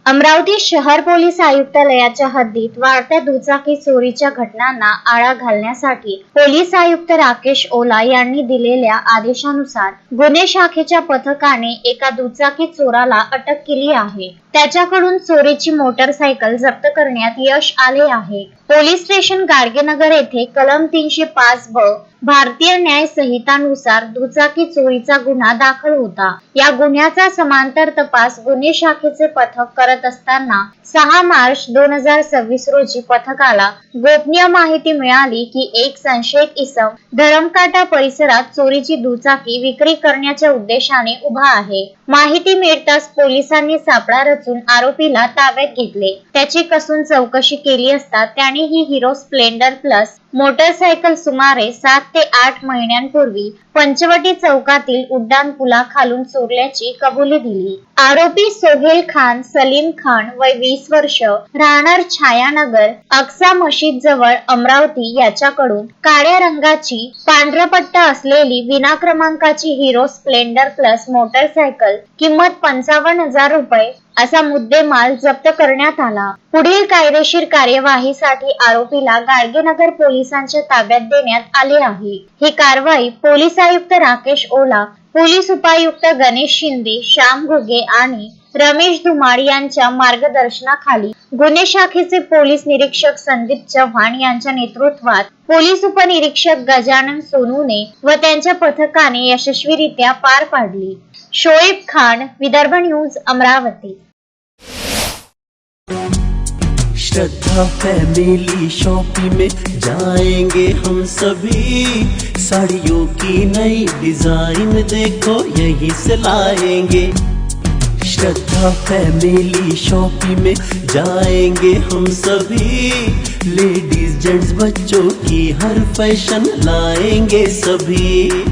अमरावती शहर पोलीस आयुक्तालयाच्या हद्दीत वाढत्या दुचाकी चोरीच्या घटनांना आळा घालण्यासाठी पोलीस आयुक्त राकेश ओला यांनी दिलेल्या आदेशानुसार गुन्हे शाखेच्या पथकाने एका दुचाकी चोराला अटक केली आहे। त्याच्याकडून चोरीची मोटरसायकल जप्त करण्यात यश आले आहे। पोलीस स्टेशन गाडगेनगर येथे कलम 305 भारतीय न्याय संहितानुसार दुचाकी चोरीचा गुन्हा दाखल होता। या गुन्ह्याचा समांतर तपास गुन्हे शाखेचे पथक करत असताना 6 मार्च 2026 रोजी पथकाला गोपनीय माहिती मिळाली की एक संशयित इसम धरमकाटा परिसरात चोरीची दुचाकी विक्री करण्याच्या उद्देशाने उभा आहे। माहिती मिळताच पोलिसांनी सापळा रचून आरोपीला ताब्यात घेतले। त्याची कसून चौकशी केली असता त्याने ही हिरो स्प्लेंडर प्लस मोटरसायकल सुमारे 7 ते 8 महिन्यांपूर्वी पंचवटी चौकातील उड्डाण पुलाखालून चोरल्याची कबुली दिली। आरोपी सोहेल खान सलीम खान वय 20 वर्ष राहणार छायानगर अक्सा मशीद जवळ अमरावती याच्याकडून काळ्या रंगाची पांढरा पट्टा असलेली विना क्रमांकाची हिरो स्प्लेंडर प्लस मोटरसायकल किंमत 55,000 रुपये असा मुद्देमाल जप्त करण्यात आला। पुढील कायदेशीर कार्यवाहीसाठी आरोपीला गाडगेनगर पोलिसांच्या ताब्यात देण्यात आले आहे। ही कारवाई पोलीस आयुक्त राकेश ओला, पोलीस उपायुक्त गणेश शिंदे, श्याम घुगे आणि रमेश धुमाळ यांच्या मार्गदर्शनाखाली गुन्हे शाखेचे पोलीस निरीक्षक संदीप चव्हाण यांच्या नेतृत्वात पोलीस उपनिरीक्षक गजानन सोनूने व त्यांच्या पथकाने यशस्वीरित्या पार पाडली। शोएब खान, विदर्भ न्यूज, अमरावती। श्रद्धा फैमिली शॉपिंग में जाएंगे हम सभी, साड़ियों की नई डिजाइन देखो यहीं से लाएंगे। श्रद्धा फैमिली शॉपिंग में जाएंगे हम सभी, लेडीज जेंट्स बच्चों की हर फैशन लाएंगे सभी।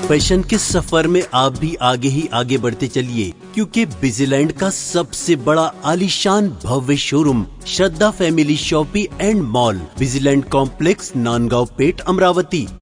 फैशन के सफर में आप भी आगे ही आगे बढ़ते चलिए, क्योंकि बिजीलैंड का सबसे बड़ा आलीशान भव्य showroom Shraddha family shopping and mall, Busyland complex, Nandgaon Peth, Amravati.